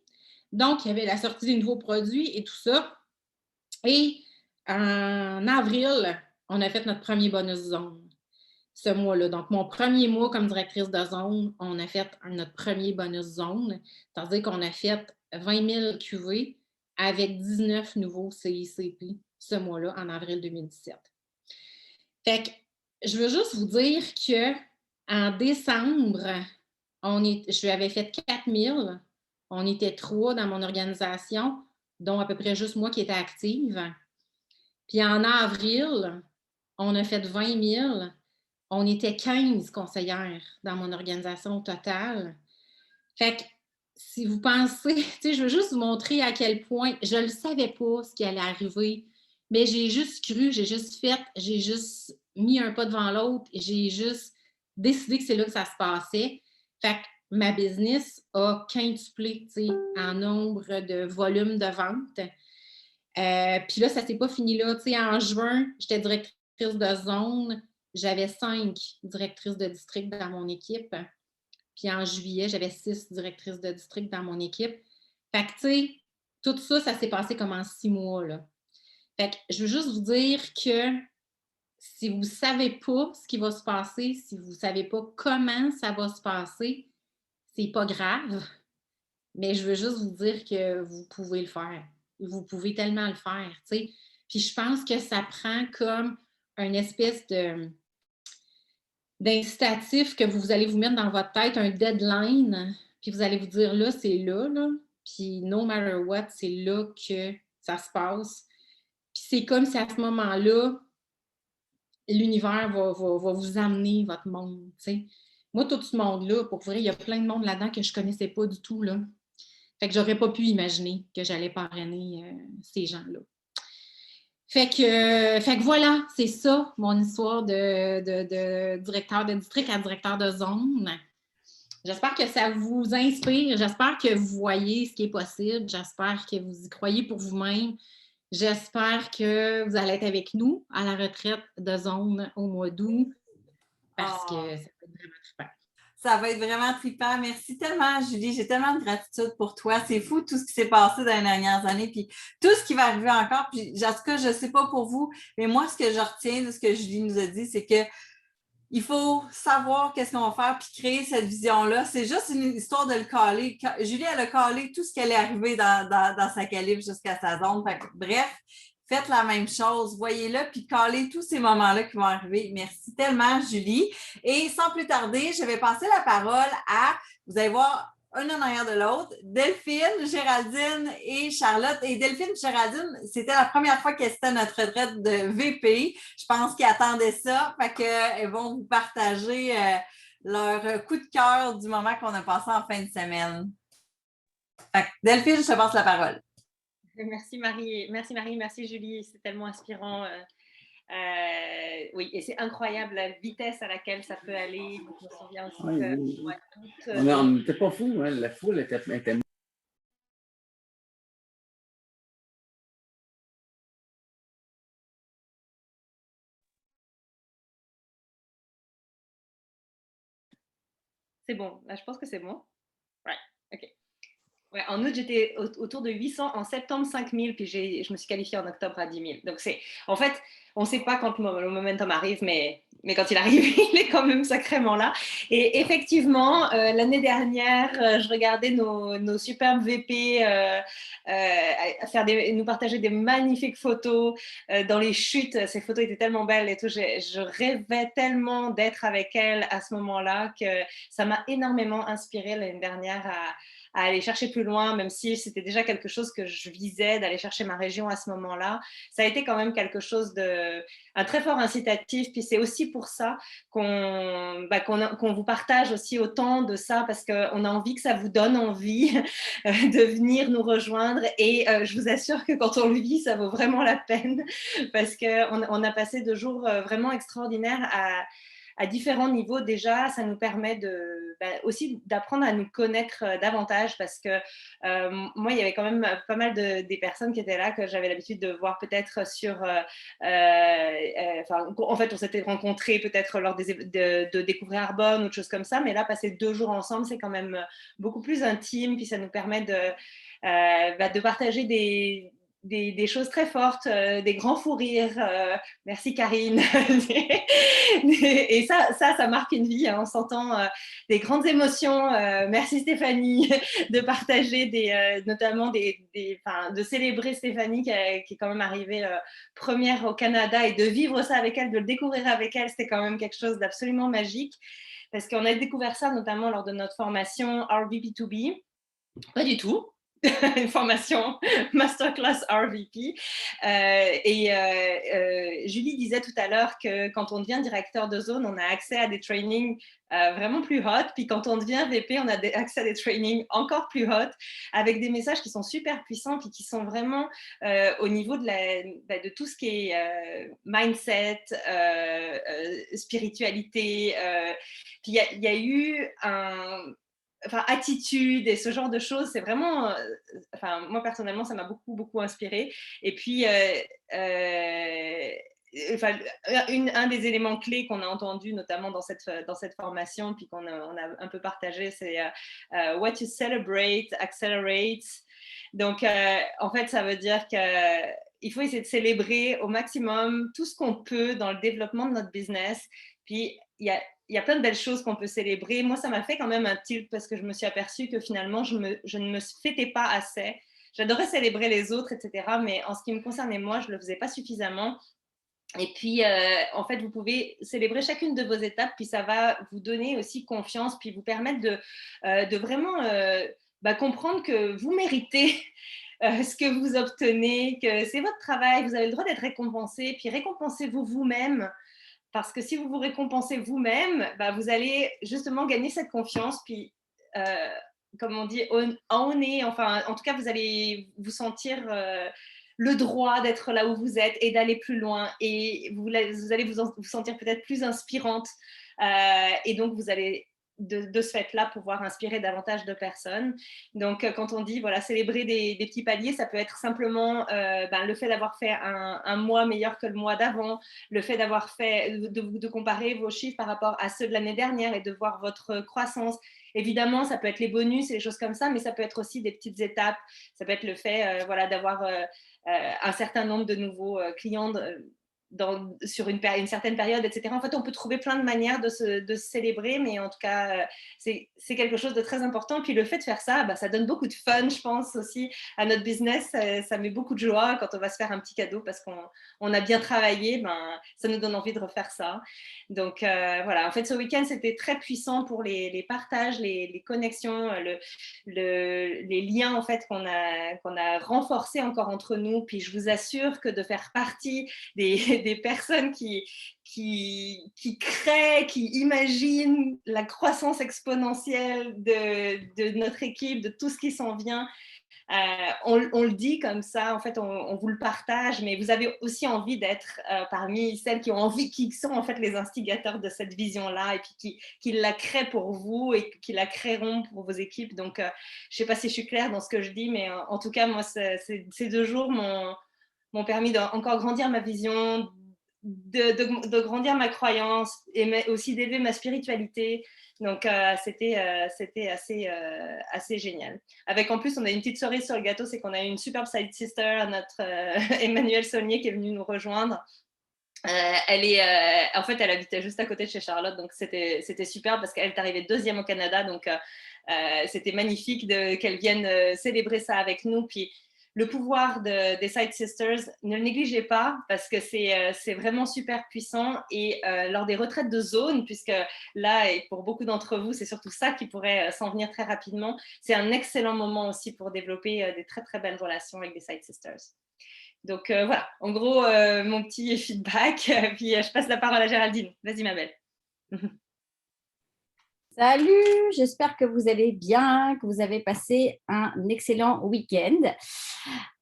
Donc, il y avait la sortie des nouveaux produits et tout ça. Et en avril, on a fait notre premier bonus zone ce mois-là. Donc, mon premier mois comme directrice de zone, on a fait notre premier bonus zone. C'est-à-dire qu'on a fait 20 000 QV avec 19 nouveaux CICP ce mois-là, en avril 2017. Fait que je veux juste vous dire qu'en décembre, je lui avais fait 4 000. On était 3 dans mon organisation, dont à peu près juste moi qui étais active. Puis en avril, on a fait 20 000. On était 15 conseillères dans mon organisation totale. Fait que si vous pensez, tu sais, je veux juste vous montrer à quel point je ne le savais pas ce qui allait arriver, mais j'ai juste cru, j'ai juste fait, j'ai juste mis un pas devant l'autre et j'ai juste décidé que c'est là que ça se passait. Fait que ma business a quintuplé, tu sais, en nombre de volumes de vente. Puis là, ça ne s'est pas fini là. Tu sais, en juin, j'étais directrice de zone. J'avais 5 directrices de district dans mon équipe. Puis en juillet, j'avais 6 directrices de district dans mon équipe. Fait que, tu sais, tout ça, ça s'est passé comme en 6 mois, là. Fait que je veux juste vous dire que si vous ne savez pas ce qui va se passer, si vous ne savez pas comment ça va se passer, c'est pas grave. Mais je veux juste vous dire que vous pouvez le faire. Vous pouvez tellement le faire, tu sais. Puis je pense que ça prend comme une espèce d'incitatif que vous allez vous mettre dans votre tête, un deadline, puis vous allez vous dire là, c'est là, là. Puis no matter what, c'est là que ça se passe. Puis c'est comme si à ce moment-là, l'univers va vous amener votre monde, tu sais. Moi, tout ce monde-là, pour vrai, il y a plein de monde là-dedans que je ne connaissais pas du tout, là. Fait que j'aurais pas pu imaginer que j'allais parrainer ces gens-là. Fait que voilà, c'est ça, mon histoire de directeur de district à directeur de zone. J'espère que ça vous inspire. J'espère que vous voyez ce qui est possible. J'espère que vous y croyez pour vous-même. J'espère que vous allez être avec nous à la retraite de zone au mois d'août parce que ça va être vraiment trippant. Ça va être vraiment trippant. Merci tellement, Julie. J'ai tellement de gratitude pour toi. C'est fou tout ce qui s'est passé dans les dernières années, puis tout ce qui va arriver encore. Puis, en tout cas, je ne sais pas pour vous, mais moi, ce que je retiens de ce que Julie nous a dit, c'est que il faut savoir qu'est-ce qu'on va faire puis créer cette vision-là. C'est juste une histoire de le caler. Julie, elle a calé tout ce qui allait arriver dans sa calibre jusqu'à sa zone. Fait que, bref, faites la même chose. Voyez-le puis calez tous ces moments-là qui vont arriver. Merci tellement, Julie. Et sans plus tarder, je vais passer la parole à, vous allez voir, un en arrière de l'autre, Delphine, Géraldine et Charlotte. Et Delphine et Géraldine, c'était la première fois qu'elles étaient à notre retraite de VP. Je pense qu'ils attendaient ça. Fait qu'elles vont vous partager leur coup de cœur du moment qu'on a passé en fin de semaine. Fait que, Delphine, je te passe la parole. Merci Marie, merci Julie, c'est tellement inspirant. Oui, et c'est incroyable la vitesse à laquelle ça peut aller. Je me souviens aussi on n'était pas fous, hein? La foule était. C'est bon, là, je pense que c'est bon. Ouais, ok. Ouais, en août, j'étais autour de 800, en septembre 5000, puis je me suis qualifiée en octobre à 10 000. Donc en fait, on ne sait pas quand le momentum arrive, mais quand il arrive, il est quand même sacrément là. Et effectivement, l'année dernière, je regardais nos superbes VP nous partager des magnifiques photos dans les chutes. Ces photos étaient tellement belles et tout. Je rêvais tellement d'être avec elles à ce moment-là que ça m'a énormément inspirée l'année dernière à aller chercher plus loin, même si c'était déjà quelque chose que je visais, d'aller chercher ma région à ce moment-là. Ça a été quand même quelque chose un très fort incitatif. Puis c'est aussi pour ça qu'on vous partage aussi autant de ça, parce qu'on a envie que ça vous donne envie de venir nous rejoindre. Et je vous assure que quand on le vit, ça vaut vraiment la peine, parce qu'on a passé 2 jours vraiment extraordinaires à différents niveaux. Déjà, ça nous permet aussi d'apprendre à nous connaître davantage, parce que moi, il y avait quand même pas mal des personnes qui étaient là que j'avais l'habitude de voir peut-être sur... en fait, on s'était rencontrés peut-être lors de Découvrir Arbonne ou de choses comme ça, mais là, passer 2 jours ensemble, c'est quand même beaucoup plus intime, puis ça nous permet de partager des choses très fortes, des grands fous rires. Merci Karine. Et ça marque une vie. Hein. On s'entend des grandes émotions. Merci Stéphanie de partager notamment de célébrer Stéphanie qui est quand même arrivée première au Canada, et de vivre ça avec elle, de le découvrir avec elle, c'était quand même quelque chose d'absolument magique, parce qu'on a découvert ça notamment lors de notre formation RVP2B. Pas du tout. Une formation Masterclass RVP. Julie disait tout à l'heure que quand on devient directeur de zone, on a accès à des trainings vraiment plus hot. Puis quand on devient VP, on a accès à des trainings encore plus hot, avec des messages qui sont super puissants, puis qui sont vraiment au niveau de tout ce qui est mindset, spiritualité. Puis il y a eu attitude et ce genre de choses, c'est vraiment, moi personnellement, ça m'a beaucoup, beaucoup inspirée. Et puis, un des éléments clés qu'on a entendu, notamment dans cette formation, puis on a un peu partagé, c'est what you celebrate accelerates. Donc, en fait, ça veut dire qu'il faut essayer de célébrer au maximum tout ce qu'on peut dans le développement de notre business. Puis, il y a plein de belles choses qu'on peut célébrer. Moi, ça m'a fait quand même un tilt, parce que je me suis aperçue que finalement, je ne me fêtais pas assez. J'adorais célébrer les autres, etc. Mais en ce qui me concernait, moi, je ne le faisais pas suffisamment. Et puis, en fait, vous pouvez célébrer chacune de vos étapes, puis ça va vous donner aussi confiance, puis vous permettre de vraiment comprendre que vous méritez ce que vous obtenez, que c'est votre travail, vous avez le droit d'être récompensé, puis récompensez-vous vous-même. Parce que si vous vous récompensez vous-même, vous allez justement gagner cette confiance, puis, comme on dit, owner, enfin, en tout cas, vous allez vous sentir le droit d'être là où vous êtes et d'aller plus loin. Et vous allez vous sentir peut-être plus inspirante. Et donc, vous allez de ce fait-là pouvoir inspirer davantage de personnes. Donc, quand on dit voilà, célébrer des petits paliers, ça peut être simplement le fait d'avoir fait un mois meilleur que le mois d'avant, le fait d'avoir fait, de comparer vos chiffres par rapport à ceux de l'année dernière et de voir votre croissance. Évidemment, ça peut être les bonus et les choses comme ça, mais ça peut être aussi des petites étapes. Ça peut être le fait d'avoir un certain nombre de nouveaux clients sur une certaine période, etc. En fait, on peut trouver plein de manières de se célébrer, mais en tout cas, c'est quelque chose de très important. Puis le fait de faire ça, ça donne beaucoup de fun, je pense, aussi à notre business. Ça met beaucoup de joie quand on va se faire un petit cadeau parce qu'on a bien travaillé. Ça nous donne envie de refaire ça. Donc, voilà. En fait, ce week-end, c'était très puissant pour les partages, les connexions, les liens, en fait, qu'on a renforcés encore entre nous. Puis je vous assure que de faire partie des personnes qui créent, qui imaginent la croissance exponentielle de notre équipe, de tout ce qui s'en vient. On le dit comme ça, en fait, on vous le partage, mais vous avez aussi envie d'être parmi celles qui ont envie, qui sont en fait les instigateurs de cette vision-là, et puis qui la créent pour vous et qui la créeront pour vos équipes. Donc, je ne sais pas si je suis claire dans ce que je dis, mais en tout cas, moi, ces 2 jours m'ont permis d'encore grandir ma vision, de grandir ma croyance et aussi d'élever ma spiritualité. Donc, c'était assez génial. Avec en plus, on a une petite cerise sur le gâteau, c'est qu'on a une superbe side sister, notre Emmanuelle Saulnier, qui est venue nous rejoindre. En fait, elle habitait juste à côté de chez Charlotte, donc c'était super parce qu'elle est arrivée 2e au Canada, donc c'était magnifique qu'elle vienne célébrer ça avec nous. Puis le pouvoir des Side Sisters, ne le négligez pas parce que c'est vraiment super puissant. Et lors des retraites de zone, puisque là, et pour beaucoup d'entre vous, c'est surtout ça qui pourrait s'en venir très rapidement, c'est un excellent moment aussi pour développer des très, très belles relations avec des Side Sisters. Donc voilà, en gros, mon petit feedback. Puis je passe la parole à Géraldine. Vas-y, ma belle. Salut, j'espère que vous allez bien, que vous avez passé un excellent week-end.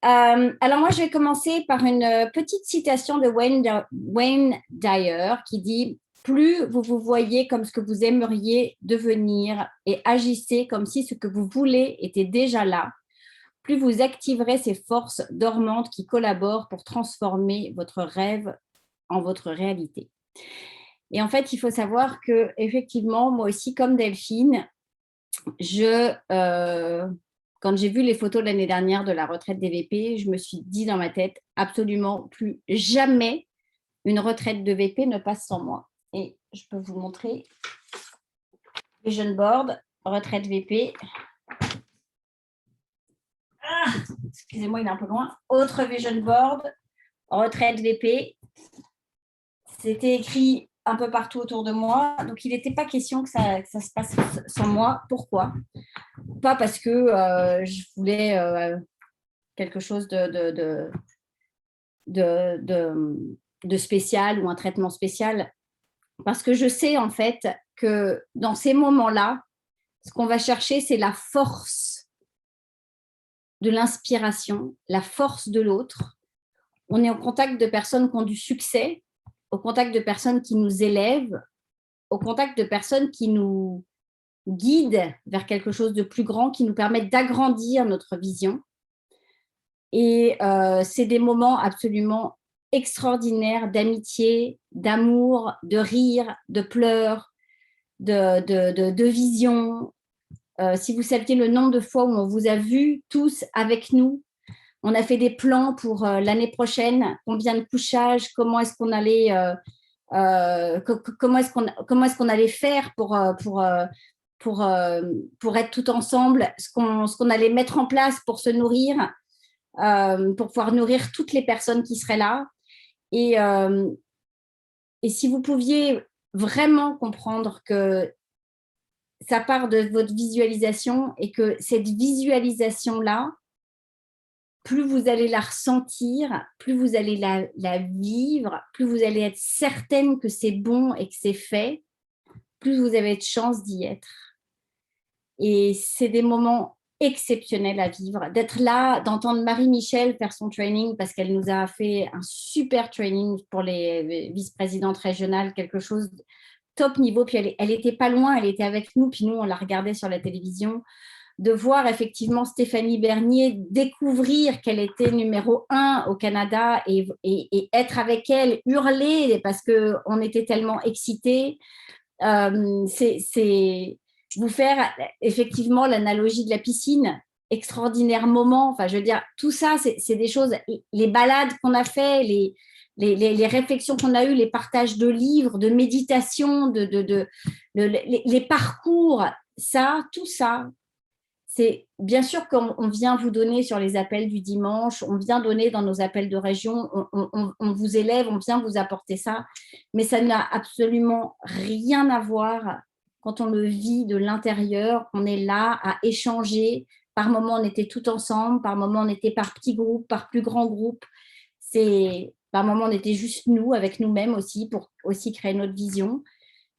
Alors moi, je vais commencer par une petite citation de Wayne Dyer qui dit « Plus vous vous voyez comme ce que vous aimeriez devenir et agissez comme si ce que vous voulez était déjà là, plus vous activerez ces forces dormantes qui collaborent pour transformer votre rêve en votre réalité. » Et en fait, il faut savoir que effectivement, moi aussi, comme Delphine, quand j'ai vu les photos l'année dernière de la retraite des VP, je me suis dit dans ma tête, absolument plus jamais une retraite de VP ne passe sans moi. Et je peux vous montrer Vision Board, retraite VP. Excusez-moi, il est un peu loin. Autre Vision Board, retraite VP. C'était écrit un peu partout autour de moi. Donc, il n'était pas question que ça se passe sans moi. Pourquoi? Pas parce que je voulais quelque chose de spécial ou un traitement spécial. Parce que je sais en fait que dans ces moments-là, ce qu'on va chercher, c'est la force de l'inspiration, la force de l'autre. On est en contact de personnes qui ont du succès, au contact de personnes qui nous élèvent, au contact de personnes qui nous guident vers quelque chose de plus grand, qui nous permettent d'agrandir notre vision. Et c'est des moments absolument extraordinaires d'amitié, d'amour, de rire, de pleurs, de vision. Si vous saviez le nombre de fois où on vous a vus tous avec nous, on a fait des plans pour l'année prochaine, combien de couchages, comment est-ce qu'on allait, comment est-ce qu'on allait faire pour être tout ensemble, ce qu'on allait mettre en place pour se nourrir, pour pouvoir nourrir toutes les personnes qui seraient là. Et si vous pouviez vraiment comprendre que ça part de votre visualisation et que cette visualisation-là, plus vous allez la ressentir, plus vous allez la vivre, plus vous allez être certaine que c'est bon et que c'est fait, plus vous avez de chance d'y être. Et c'est des moments exceptionnels à vivre. D'être là, d'entendre Marie-Michel faire son training, parce qu'elle nous a fait un super training pour les vice-présidentes régionales, quelque chose de top niveau. Puis elle n'était pas loin, elle était avec nous, puis nous, on la regardait sur la télévision. De voir effectivement Stéphanie Bernier découvrir qu'elle était numéro 1 au Canada et être avec elle, hurler parce qu'on était tellement excités. C'est vous faire effectivement l'analogie de la piscine, extraordinaire moment. Enfin, je veux dire, tout ça, c'est des choses, les balades qu'on a fait, les réflexions qu'on a eues, les partages de livres, de méditation, les parcours, ça, tout ça. C'est bien sûr qu'on vient vous donner sur les appels du dimanche, on vient donner dans nos appels de région, on vous élève, on vient vous apporter ça, mais ça n'a absolument rien à voir quand on le vit de l'intérieur, on est là à échanger. Par moments, on était tout ensemble, par moments, on était par petits groupes, par plus grands groupes. Par moments, on était juste nous, avec nous-mêmes aussi, pour aussi créer notre vision.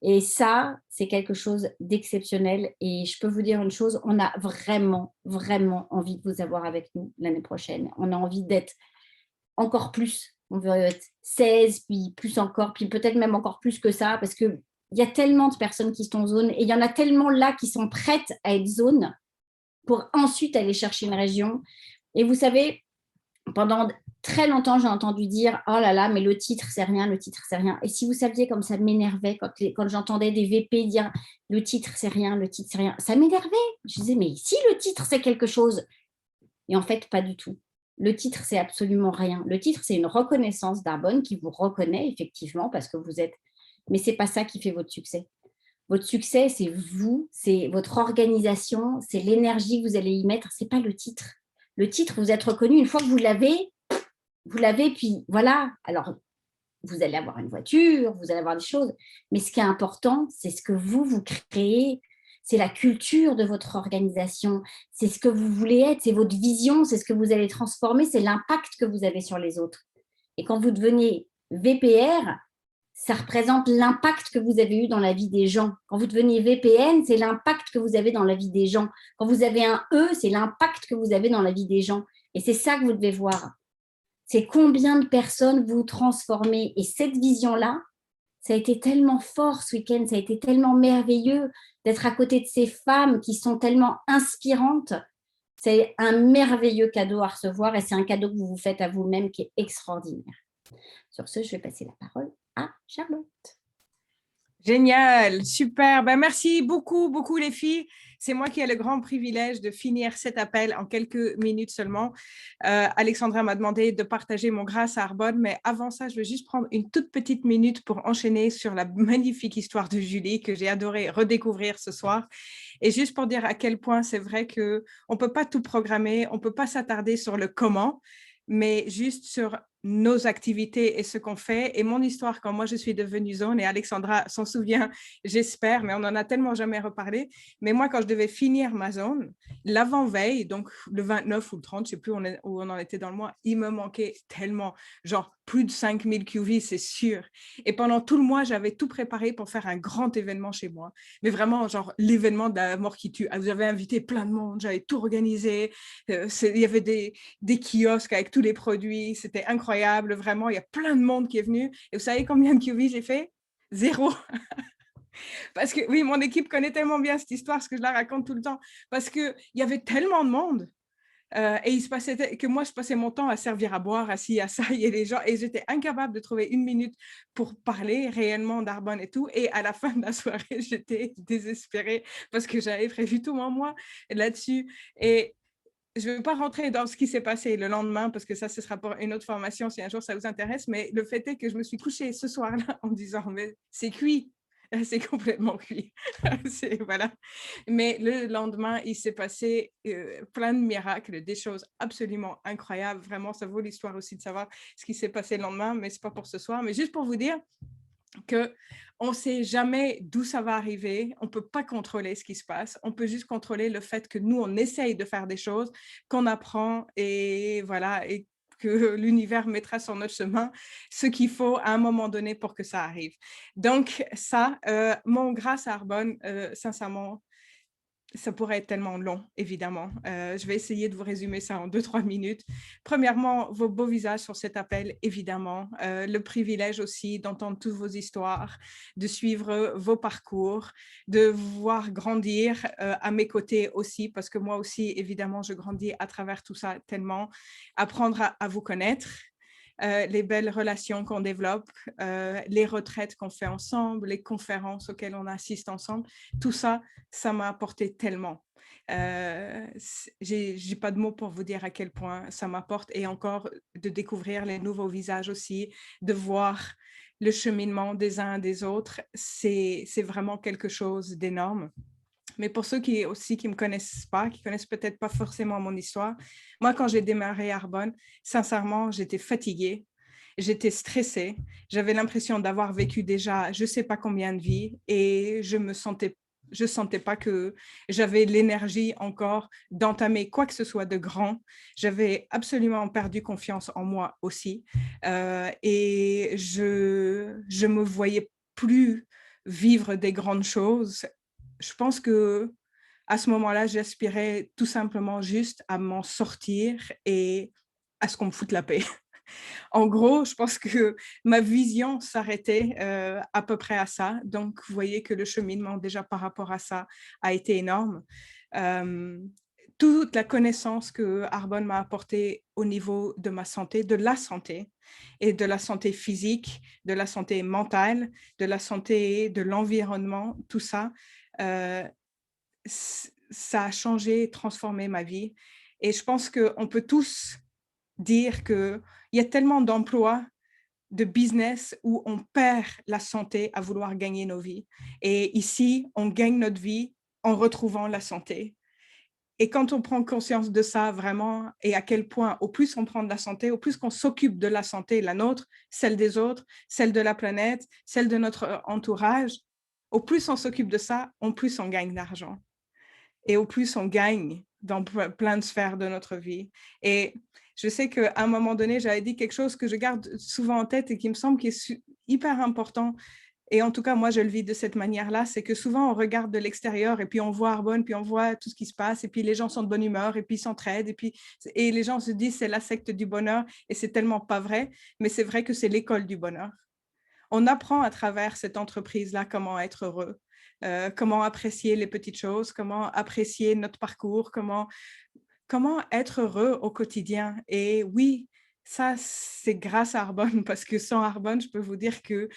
Et ça, c'est quelque chose d'exceptionnel. Et je peux vous dire une chose, on a vraiment, vraiment envie de vous avoir avec nous l'année prochaine. On a envie d'être encore plus. On veut être 16, puis plus encore, puis peut-être même encore plus que ça, parce qu'il y a tellement de personnes qui sont zone et il y en a tellement là qui sont prêtes à être zone pour ensuite aller chercher une région. Et vous savez, pendant très longtemps, j'ai entendu dire « Oh là là, mais le titre, c'est rien, le titre, c'est rien. » Et si vous saviez comme ça m'énervait quand j'entendais des VP dire « Le titre, c'est rien, le titre, c'est rien », ça m'énervait. Je disais « Mais si le titre, c'est quelque chose ?» Et en fait, pas du tout. Le titre, c'est absolument rien. Le titre, c'est une reconnaissance d'Arbonne qui vous reconnaît effectivement parce que vous êtes… Mais ce n'est pas ça qui fait votre succès. Votre succès, c'est vous, c'est votre organisation, c'est l'énergie que vous allez y mettre, ce n'est pas le titre. le titre, vous êtes reconnu. Une fois que vous l'avez, puis voilà. Alors, vous allez avoir une voiture, vous allez avoir des choses. Mais ce qui est important, c'est ce que vous créez. C'est la culture de votre organisation. C'est ce que vous voulez être. C'est votre vision. C'est ce que vous allez transformer. C'est l'impact que vous avez sur les autres. Et quand vous devenez VPR, ça représente l'impact que vous avez eu dans la vie des gens. Quand vous devenez VPN, c'est l'impact que vous avez dans la vie des gens. Quand vous avez un E, c'est l'impact que vous avez dans la vie des gens. Et c'est ça que vous devez voir. C'est combien de personnes vous transformez. Et cette vision-là, ça a été tellement fort ce week-end, ça a été tellement merveilleux d'être à côté de ces femmes qui sont tellement inspirantes. C'est un merveilleux cadeau à recevoir et c'est un cadeau que vous vous faites à vous-même qui est extraordinaire. Sur ce, je vais passer la parole à Charlotte. Génial, super. Ben, merci beaucoup les filles. C'est moi qui ai le grand privilège de finir cet appel en quelques minutes seulement. Alexandra m'a demandé de partager mon grâce à Arbonne, mais avant ça, je veux juste prendre une toute petite minute pour enchaîner sur la magnifique histoire de Julie que j'ai adoré redécouvrir ce soir. Et juste pour dire à quel point c'est vrai qu'on ne peut pas tout programmer, on ne peut pas s'attarder sur le comment, mais juste sur nos activités et ce qu'on fait. Et mon histoire, quand moi je suis devenue zone, et Alexandra s'en souvient, j'espère, mais on n'en a tellement jamais reparlé. Mais moi, quand je devais finir ma zone, l'avant-veille, donc le 29 ou le 30, je ne sais plus où on en était dans le mois, il me manquait tellement, genre plus de 5000 QV, c'est sûr. Et pendant tout le mois, j'avais tout préparé pour faire un grand événement chez moi. Mais vraiment, genre l'événement de la mort qui tue. J'avais invité plein de monde, j'avais tout organisé. Il y avait des kiosques avec tous les produits, c'était incroyable, vraiment, il y a plein de monde qui est venu. Et vous savez combien de QV j'ai fait? 0. Parce que, oui, mon équipe connaît tellement bien cette histoire, parce que je la raconte tout le temps, parce qu'il y avait tellement de monde. Et il se passait que moi, je passais mon temps à servir à boire, assis à ça, et les gens, et j'étais incapable de trouver une minute pour parler réellement d'Arbonne et tout. Et à la fin de la soirée, j'étais désespérée parce que j'avais prévu tout mon mois là-dessus. Et je ne vais pas rentrer dans ce qui s'est passé le lendemain parce que ça, ce sera pour une autre formation si un jour ça vous intéresse. Mais le fait est que je me suis couchée ce soir-là en disant, mais c'est cuit. C'est complètement cuit. Voilà. Mais le lendemain, il s'est passé plein de miracles, des choses absolument incroyables. Vraiment, ça vaut l'histoire aussi de savoir ce qui s'est passé le lendemain, mais ce n'est pas pour ce soir. Mais juste pour vous dire qu'on ne sait jamais d'où ça va arriver. On ne peut pas contrôler ce qui se passe. On peut juste contrôler le fait que nous, on essaye de faire des choses, qu'on apprend et voilà, et que l'univers mettra sur notre chemin ce qu'il faut à un moment donné pour que ça arrive. Donc ça, mon grâce à Arbonne, sincèrement, ça pourrait être tellement long, évidemment. Je vais essayer de vous résumer ça en 2-3 minutes. Premièrement, vos beaux visages sur cet appel, évidemment. Le privilège aussi d'entendre toutes vos histoires, de suivre vos parcours, de vous voir grandir à mes côtés aussi, parce que moi aussi, évidemment, je grandis à travers tout ça tellement. Apprendre à vous connaître. Les belles relations qu'on développe, les retraites qu'on fait ensemble, les conférences auxquelles on assiste ensemble, tout ça, ça m'a apporté tellement. J'ai pas de mots pour vous dire à quel point ça m'apporte et encore de découvrir les nouveaux visages aussi, de voir le cheminement des uns des autres, c'est vraiment quelque chose d'énorme. Mais pour ceux qui me connaissent pas, qui connaissent peut-être pas forcément mon histoire, moi, quand j'ai démarré Arbonne, sincèrement, j'étais fatiguée, j'étais stressée, j'avais l'impression d'avoir vécu déjà je sais pas combien de vies et je sentais pas que j'avais l'énergie encore d'entamer quoi que ce soit de grand. J'avais absolument perdu confiance en moi aussi et je me voyais plus vivre des grandes choses. Je pense que à ce moment-là, j'aspirais tout simplement juste à m'en sortir et à ce qu'on me foute la paix. En gros, je pense que ma vision s'arrêtait à peu près à ça. Donc, vous voyez que le cheminement déjà par rapport à ça a été énorme. Toute la connaissance que Arbonne m'a apportée au niveau de ma santé, de la santé, et de la santé physique, de la santé mentale, de la santé de l'environnement, tout ça, ça a changé, transformé ma vie. Et je pense qu'on peut tous dire qu'il y a tellement d'emplois, de business où on perd la santé à vouloir gagner nos vies. Et ici, on gagne notre vie en retrouvant la santé. Et quand on prend conscience de ça vraiment, et à quel point, au plus on prend de la santé, au plus qu'on s'occupe de la santé, la nôtre, celle des autres, celle de la planète, celle de notre entourage, au plus on s'occupe de ça, au plus on gagne d'argent. Et au plus on gagne dans plein de sphères de notre vie. Et je sais qu'à un moment donné, j'avais dit quelque chose que je garde souvent en tête et qui me semble qui est hyper important. Et en tout cas, moi, je le vis de cette manière-là, c'est que souvent, on regarde de l'extérieur et puis on voit Arbonne, puis on voit tout ce qui se passe, et puis les gens sont de bonne humeur, et puis ils s'entraident, et les gens se disent c'est la secte du bonheur, et c'est tellement pas vrai, mais c'est vrai que c'est l'école du bonheur. On apprend à travers cette entreprise-là comment être heureux, comment apprécier les petites choses, comment apprécier notre parcours, comment être heureux au quotidien. Et oui, ça, c'est grâce à Arbonne, parce que sans Arbonne, je peux vous dire que,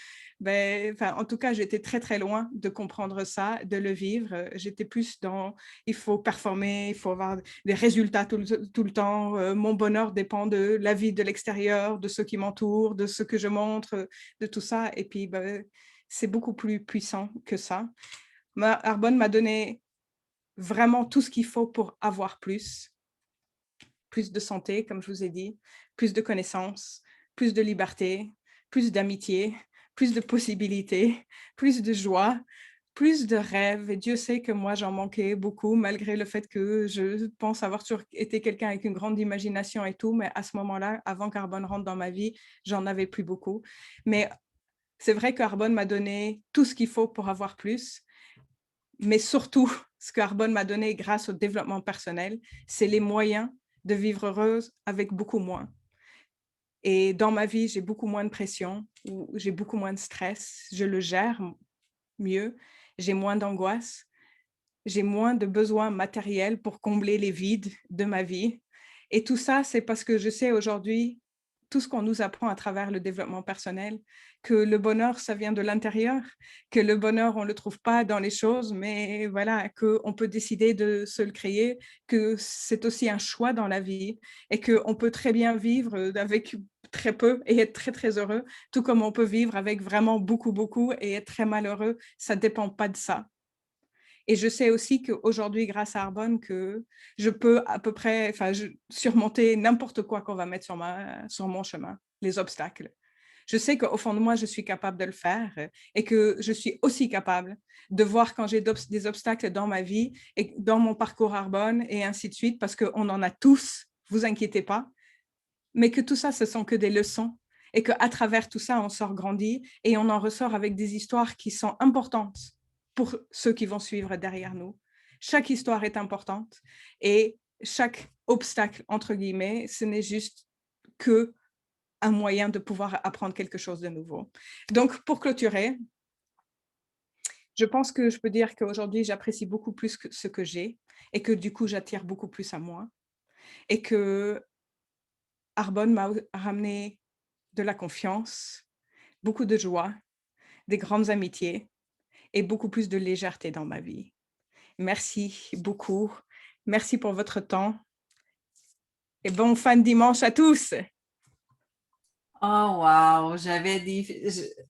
en tout cas, j'étais très, très loin de comprendre ça, de le vivre. J'étais plus dans, il faut performer, il faut avoir des résultats tout le temps. Mon bonheur dépend de la vie de l'extérieur, de ceux qui m'entourent, de ce que je montre, de tout ça. Et puis, c'est beaucoup plus puissant que ça. Arbonne m'a donné vraiment tout ce qu'il faut pour avoir plus de santé, comme je vous ai dit, plus de connaissances, plus de liberté, plus d'amitié, plus de possibilités, plus de joie, plus de rêves. Et Dieu sait que moi, j'en manquais beaucoup, malgré le fait que je pense avoir toujours été quelqu'un avec une grande imagination et tout, mais à ce moment-là, avant qu'Arbonne rentre dans ma vie, j'en avais plus beaucoup. Mais c'est vrai qu'Arbonne m'a donné tout ce qu'il faut pour avoir plus, mais surtout, ce qu'Arbonne m'a donné grâce au développement personnel, c'est les moyens de vivre heureuse avec beaucoup moins. Et dans ma vie, j'ai beaucoup moins de pression, j'ai beaucoup moins de stress, je le gère mieux, j'ai moins d'angoisse, j'ai moins de besoins matériels pour combler les vides de ma vie. Et tout ça, c'est parce que je sais aujourd'hui, tout ce qu'on nous apprend à travers le développement personnel, que le bonheur, ça vient de l'intérieur, que le bonheur, on ne le trouve pas dans les choses, mais voilà, qu'on peut décider de se le créer, que c'est aussi un choix dans la vie et qu'on peut très bien vivre avec très peu et être très, très heureux, tout comme on peut vivre avec vraiment beaucoup, beaucoup et être très malheureux. Ça ne dépend pas de ça. Et je sais aussi qu'aujourd'hui, grâce à Arbonne, que je peux à peu près surmonter n'importe quoi qu'on va mettre sur mon chemin, les obstacles. Je sais qu'au fond de moi, je suis capable de le faire et que je suis aussi capable de voir quand j'ai des obstacles dans ma vie et dans mon parcours Arbonne et ainsi de suite, parce qu'on en a tous, vous inquiétez pas, mais que tout ça, ce sont que des leçons et qu'à travers tout ça, on sort grandi et on en ressort avec des histoires qui sont importantes pour ceux qui vont suivre derrière nous. Chaque histoire est importante et chaque obstacle, entre guillemets, ce n'est juste que un moyen de pouvoir apprendre quelque chose de nouveau. Donc, pour clôturer, je pense que je peux dire qu'aujourd'hui, j'apprécie beaucoup plus ce que j'ai et que du coup, j'attire beaucoup plus à moi et que Arbonne m'a ramené de la confiance, beaucoup de joie, des grandes amitiés et beaucoup plus de légèreté dans ma vie. Merci beaucoup. Merci pour votre temps. Et bon fin de dimanche à tous. Oh, wow!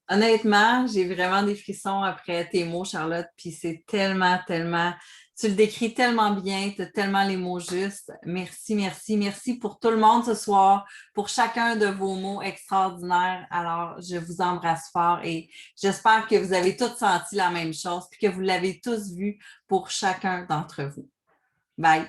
Honnêtement, j'ai vraiment des frissons après tes mots, Charlotte, puis c'est tellement, tu le décris tellement bien, tu as tellement les mots justes. Merci, merci, merci pour tout le monde ce soir, pour chacun de vos mots extraordinaires. Alors, je vous embrasse fort et j'espère que vous avez tous senti la même chose, puis que vous l'avez tous vu pour chacun d'entre vous. Bye!